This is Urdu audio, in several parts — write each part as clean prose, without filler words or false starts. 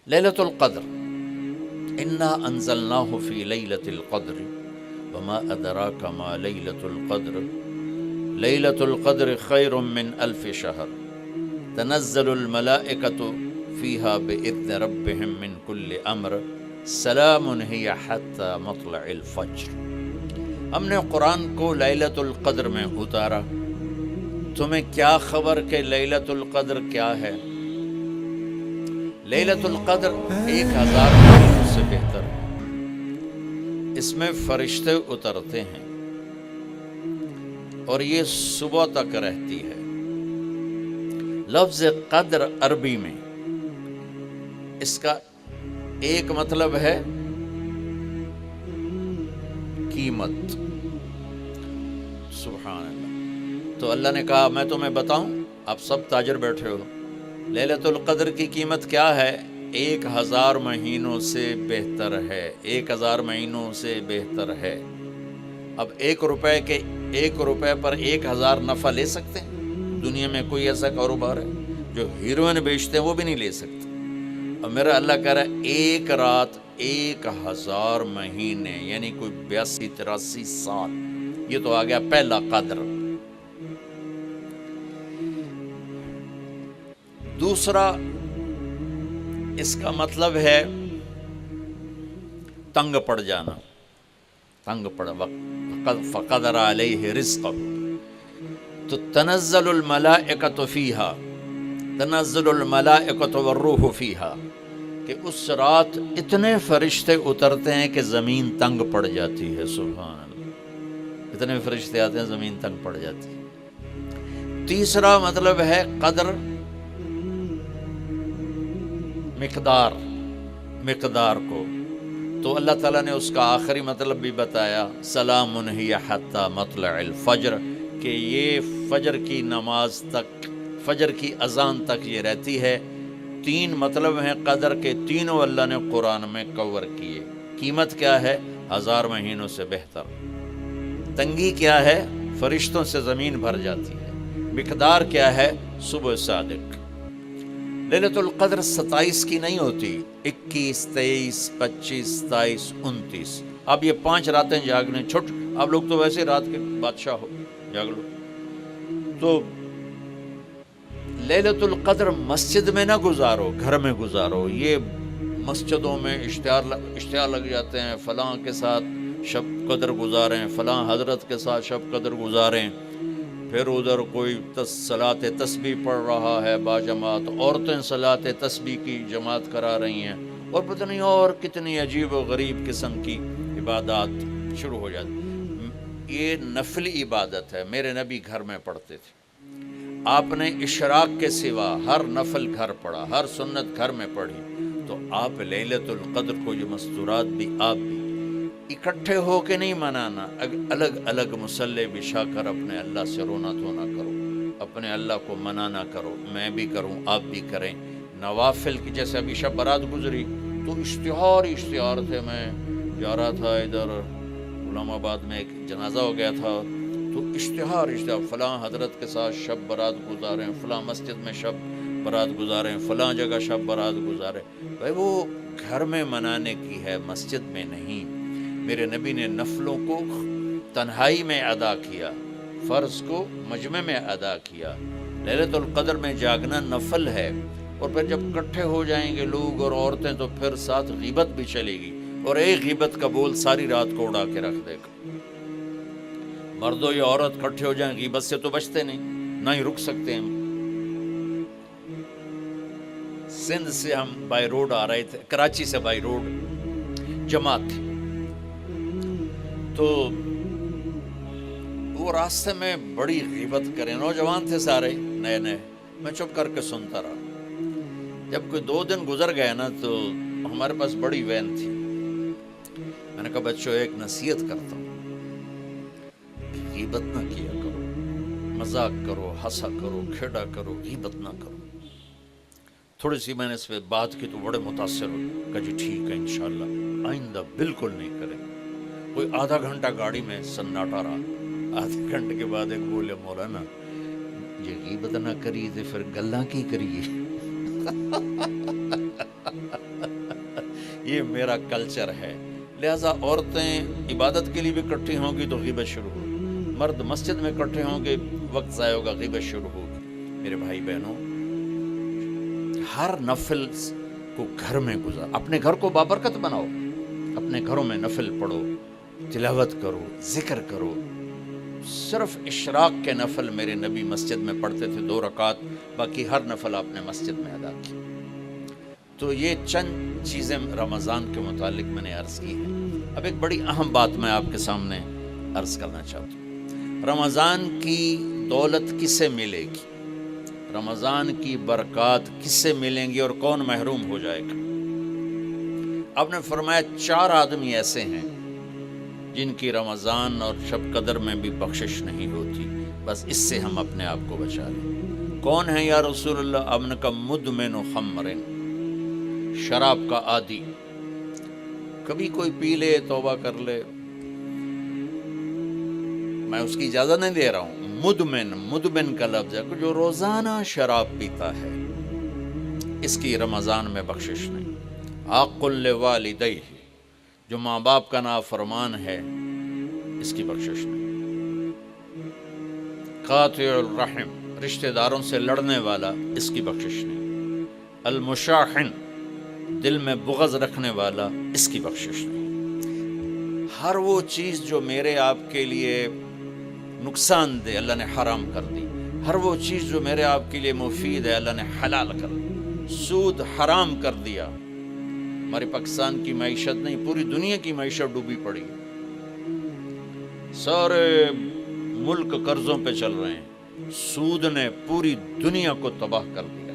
لیلۃ القدر، انا انزلناہ فی لیلۃ القدر وما ادراک ما لیلۃ القدر لیلۃ القدر خیر من الف شہر تنزل الملائکۃ فیہا بإذن ربہم من کل امر سلام ہی حتی مطلع الفجر۔ ہم نے قرآن کو لیلۃ القدر میں اتارا، تمہیں کیا خبر کہ لیلۃ القدر کیا ہے؟ لیلۃ القدر 1000 مہینوں سے بہتر ہے، اس میں فرشتے اترتے ہیں اور یہ صبح تک رہتی ہے۔ لفظ قدر عربی میں اس کا ایک مطلب ہے قیمت، سبحان اللہ۔ تو اللہ نے کہا میں تمہیں بتاؤں، آپ سب تاجر بیٹھے ہو، لیلۃ القدر کی قیمت کیا ہے؟ 1000 مہینوں سے بہتر ہے، 1000 مہینوں سے بہتر ہے۔ اب 1 روپے پر 1000 نفع لے سکتے ہیں؟ دنیا میں کوئی ایسا کاروبار ہے؟ جو ہیروئن بیچتے ہیں وہ بھی نہیں لے سکتے۔ اور میرا اللہ کہہ رہا ہے 1 رات 1000 مہینے، یعنی کوئی 82-83 سال۔ یہ تو آ گیا پہلا قدر۔ دوسرا اس کا مطلب ہے تنگ پڑ جانا، تنگ پڑ وقت فقدر علیہ رزقہ۔ تو تنزل الملائکۃ فیہا، تنزل الملائکۃ والروح فیہا، کہ اس رات اتنے فرشتے اترتے ہیں کہ زمین تنگ پڑ جاتی ہے، سبحان اللہ، اتنے فرشتے آتے ہیں زمین تنگ پڑ جاتی ہے۔ تیسرا مطلب ہے قدر، مقدار کو، تو اللہ تعالیٰ نے اس کا آخری مطلب بھی بتایا، سلام ہی حتی مطلع الفجر، کہ یہ فجر کی نماز تک، فجر کی اذان تک یہ رہتی ہے۔ 3 مطلب ہیں قدر کے، تینوں اللہ نے قرآن میں کور کیے۔ قیمت کیا ہے؟ 1000 مہینوں سے بہتر۔ تنگی کیا ہے؟ فرشتوں سے زمین بھر جاتی ہے۔ مقدار کیا ہے؟ صبح صادق۔ لیلۃ القدر 27 کی نہیں ہوتی، 21، 23، 25، 27، 29۔ اب یہ 5 راتیں جاگنے چھٹ، آپ لوگ تو ویسے رات کے بادشاہ ہو، جاگ لو۔ تو لیلۃ القدر مسجد میں نہ گزارو، گھر میں گزارو۔ یہ مسجدوں میں اشتہار لگ جاتے ہیں، فلاں کے ساتھ شب قدر گزاریں، فلاں حضرت کے ساتھ شب قدر گزاریں، پھر ادھر کوئی صلاۃ تسبیح پڑھ رہا ہے باجماعت، عورتیں صلاۃ تسبیح کی جماعت کرا رہی ہیں، اور پتہ نہیں اور کتنی عجیب و غریب قسم کی عبادات شروع ہو جاتی۔ یہ نفلی عبادت ہے، میرے نبی گھر میں پڑھتے تھے۔ آپ نے اشراق کے سوا ہر نفل گھر پڑھا، ہر سنت گھر میں پڑھی۔ تو آپ لیلۃ القدر کو یہ مستورات بھی آپ بھی اکٹھے ہو کے نہیں منانا، الگ الگ مصلی بچھا کر اپنے اللہ سے رونا دھونا کرو، اپنے اللہ کو منانا کرو، میں بھی کروں، آپ بھی کریں۔ نوافل کی، جیسے ابھی شب برات گزری تو اشتہار تھے، میں جا رہا تھا ادھر غلام آباد میں ایک جنازہ ہو گیا تھا، تو اشتہار فلاں حضرت کے ساتھ شب برات گزاریں، فلاں مسجد میں شب برات گزاریں، فلاں جگہ شب برات گزاریں۔ بھائی وہ گھر میں منانے کی ہے، مسجد میں نہیں۔ میرے نبی نے نفلوں کو تنہائی میں ادا کیا، فرض کو مجمع میں ادا کیا۔ لیلۃ القدر میں جاگنا نفل ہے، اور پھر جب اکٹھے ہو جائیں گے لوگ اور عورتیں تو پھر ساتھ غیبت بھی چلے گی، اور ایک غیبت کا بول ساری رات کو اڑا کے رکھ دے گا۔ مردوں یا عورت اکٹھے ہو جائیں، غیبت سے تو بچتے نہیں، نہ ہی رک سکتے ہیں۔ سندھ سے ہم بائی روڈ آ رہے تھے، کراچی سے بائی روڈ جماعت تھی، تو وہ راستے میں بڑی غیبت کریں، نوجوان تھے سارے نئے نئے، میں چپ کر کے سنتا رہا۔ جب کوئی 2 دن گزر گئے نا، تو ہمارے پاس بڑی وین تھی، میں نے کہا بچوں ایک نصیحت کرتا ہوں، غیبت نہ کیا کرو، مذاق کرو، ہنسا کرو، کھیڑا کرو، غیبت نہ کرو۔ تھوڑی سی میں نے اس پہ بات کی تو بڑے متاثر ہوئے، کہا جی ٹھیک ہے انشاءاللہ آئندہ بالکل نہیں کریں۔ کوئی آدھا گھنٹہ گاڑی میں سناٹا رہا، آدھے گھنٹے کے بعد ایک بولے مولانا یہ میرا کلچر ہے. لہٰذا عورتیں عبادت کے لیے بھی اکٹھی ہوں گی تو غیبت شروع ہوگی، مرد مسجد میں اکٹھے ہوں گے وقت ضائع ہوگا، غیبت شروع ہوگی. میرے بھائی بہنوں، ہر نفل کو گھر میں گزار، اپنے گھر کو بابرکت بناؤ، اپنے گھروں میں نفل پڑھو، تلاوت کرو، ذکر کرو. صرف اشراق کے نفل میرے نبی مسجد میں پڑھتے تھے 2 رکعت، باقی ہر نفل آپ نے مسجد میں ادا کی. تو یہ چند چیزیں رمضان کے متعلق میں نے عرض کی ہیں. اب ایک بڑی اہم بات میں آپ کے سامنے عرض کرنا چاہتا ہوں. رمضان کی دولت کس سے ملے گی؟ رمضان کی برکات کس سے ملیں گی اور کون محروم ہو جائے گا؟ آپ نے فرمایا 4 آدمی ایسے ہیں جن کی رمضان اور شب قدر میں بھی بخشش نہیں ہوتی، بس اس سے ہم اپنے آپ کو بچا لیں. کون ہے یا رسول اللہ؟ آپ نے کہا مدمن خمر، شراب کا عادی. کبھی کوئی پی لے توبہ کر لے، میں اس کی اجازت نہیں دے رہا ہوں. مدمن کا لفظ ہے جو روزانہ شراب پیتا ہے، اس کی رمضان میں بخشش نہیں. عاق لوالدیہ، جو ماں باپ کا نافرمان ہے، اس کی بخشش نہیں. قاطع الرحم، رشتہ داروں سے لڑنے والا، اس کی بخشش نہیں. المشاحن، دل میں بغض رکھنے والا، اس کی بخشش نہیں. ہر وہ چیز جو میرے آپ کے لیے نقصان دہ اللہ نے حرام کر دی، ہر وہ چیز جو میرے آپ کے لیے مفید ہے اللہ نے حلال کر دی. سود حرام کر دیا. ہمارے پاکستان کی معیشت نہیں، پوری دنیا کی معیشت ڈوبی پڑی، سارے ملک قرضوں پہ چل رہے ہیں. سود نے پوری دنیا کو تباہ کر دیا.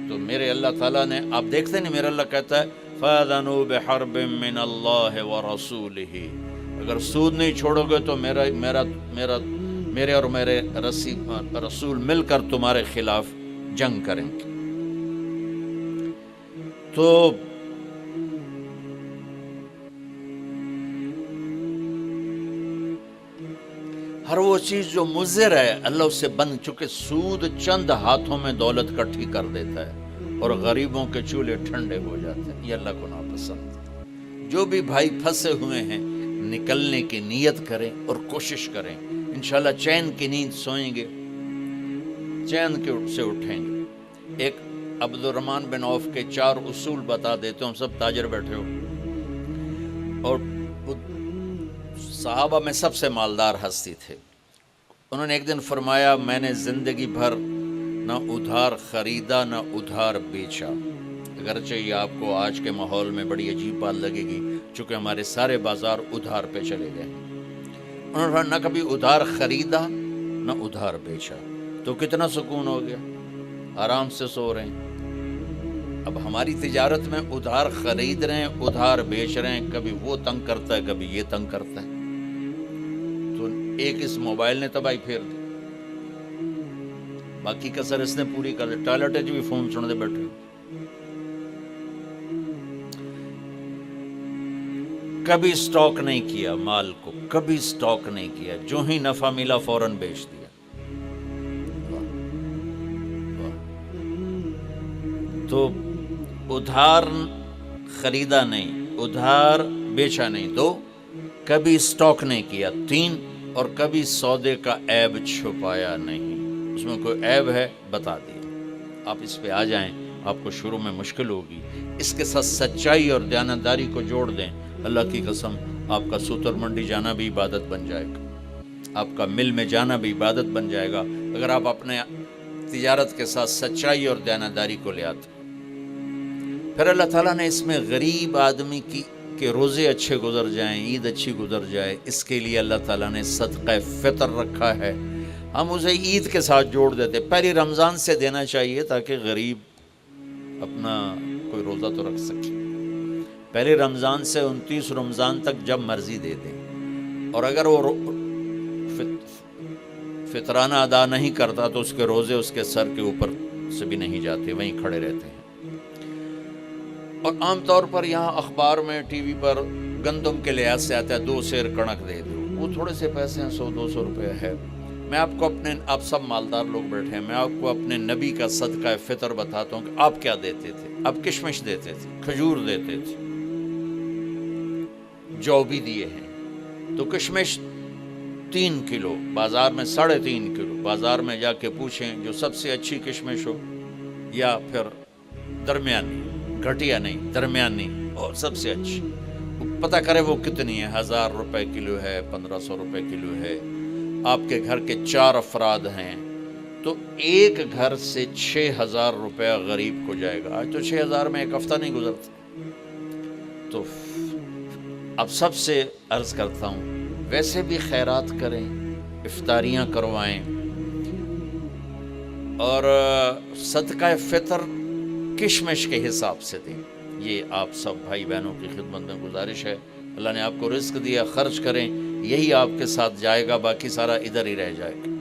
تو میرے اللہ تعالیٰ نے، آپ دیکھتے نہیں، میرا اللہ کہتا ہے فَأَذَنُوا بِحَرْبٍ مِّنَ اللَّهِ وَرَسُولِهِ. اگر سود نہیں چھوڑو گے تو میرے اور میرے رسول مل کر تمہارے خلاف جنگ کریں گے. تو ہر وہ چیز جو مضر ہے اللہ اسے بند، چونکہ سود چند ہاتھوں میں دولت کٹھی کر دیتا ہے اور غریبوں کے چولہے ٹھنڈے ہو جاتے ہیں. یہ اللہ کو ناپسند. جو بھی بھائی پھنسے ہوئے ہیں نکلنے کی نیت کریں اور کوشش کریں، انشاءاللہ چین کی نیند سوئیں گے، چین سے اٹھیں گے. ایک عبد الرحمن بن عوف کے 4 اصول بتا دیتے ہوں، سب تاجر بیٹھے ہو، اور صحابہ میں سب سے مالدار ہستی تھے. انہوں نے ایک دن فرمایا میں نے زندگی بھر نہ ادھار خریدا نہ ادھار بیچا. اگرچہ یہ آپ کو آج کے ماحول میں بڑی عجیب بات لگے گی، چونکہ ہمارے سارے بازار ادھار پہ چلے گئے. انہوں نے نہ کبھی ادھار خریدا نہ ادھار بیچا. تو کتنا سکون ہو گیا، آرام سے سو رہے ہیں. اب ہماری تجارت میں ادھار خرید رہے ہیں، ادھار بیچ رہے ہیں، کبھی وہ تنگ کرتا ہے کبھی یہ تنگ کرتا ہے. تو ایک اس موبائل نے تباہی پھیر دی، باقی کسر اس نے پوری کر دی. ٹوائلٹ بھی فون سن دے بیٹھے. کبھی سٹاک نہیں کیا مال کو، کبھی سٹاک نہیں کیا، جو ہی نفع ملا فوراً بیچ دیا. تو ادھار خریدا نہیں، ادھار بیچا نہیں. 2 کبھی سٹاک نہیں کیا. 3 اور کبھی سودے کا عیب چھپایا نہیں. اس میں کوئی عیب ہے بتا دیا. آپ اس پہ آ جائیں، آپ کو شروع میں مشکل ہوگی. اس کے ساتھ سچائی اور دیانتداری کو جوڑ دیں، اللہ کی قسم آپ کا سوتر منڈی جانا بھی عبادت بن جائے گا، آپ کا مل میں جانا بھی عبادت بن جائے گا، اگر آپ اپنے تجارت کے ساتھ سچائی اور دیانتداری کو لے آتے. پھر اللہ تعالیٰ نے اس میں غریب آدمی کے روزے اچھے گزر جائیں، عید اچھی گزر جائے، اس کے لیے اللہ تعالیٰ نے صدقہ فطر رکھا ہے. ہم اسے عید کے ساتھ جوڑ دیتے. پہلی رمضان سے دینا چاہیے تاکہ غریب اپنا کوئی روزہ تو رکھ سکے. پہلے رمضان سے 29 رمضان تک جب مرضی دے دیں. اور اگر وہ فطرانہ ادا نہیں کرتا تو اس کے روزے اس کے سر کے اوپر سے بھی نہیں جاتے، وہیں کھڑے رہتے ہیں. اور عام طور پر یہاں اخبار میں ٹی وی پر گندم کے لحاظ سے آتا ہے 2 سیر کڑک دے دو. وہ تھوڑے سے پیسے ہیں، 100-200 روپے ہے. میں آپ کو آپ سب مالدار لوگ بیٹھے ہیں، میں آپ کو اپنے نبی کا صدقہ فطر بتاتا ہوں کہ آپ کیا دیتے تھے. آپ کشمش دیتے تھے، کھجور دیتے تھے، جو بھی دیے ہیں. تو کشمش 3 کلو، بازار میں 3.5 کلو. بازار میں جا کے پوچھیں جو سب سے اچھی کشمش ہو یا پھر درمیانی، گھٹیا نہیں درمیانی اور سب سے اچھی، پتہ کرے وہ کتنی ہے. 1000 روپے کلو ہے، 1500 روپے کلو ہے. آپ کے گھر کے 4 افراد ہیں تو ایک گھر سے 6000 روپے غریب کو جائے گا. آج تو 6000 میں ایک ہفتہ نہیں گزرتا. تو اب سب سے عرض کرتا ہوں ویسے بھی خیرات کریں، افطاریاں کروائیں، اور صدقہ فطر کشمش کے حساب سے دیں. یہ آپ سب بھائی بہنوں کی خدمت میں گزارش ہے. اللہ نے آپ کو رزق دیا، خرچ کریں، یہی آپ کے ساتھ جائے گا، باقی سارا ادھر ہی رہ جائے گا.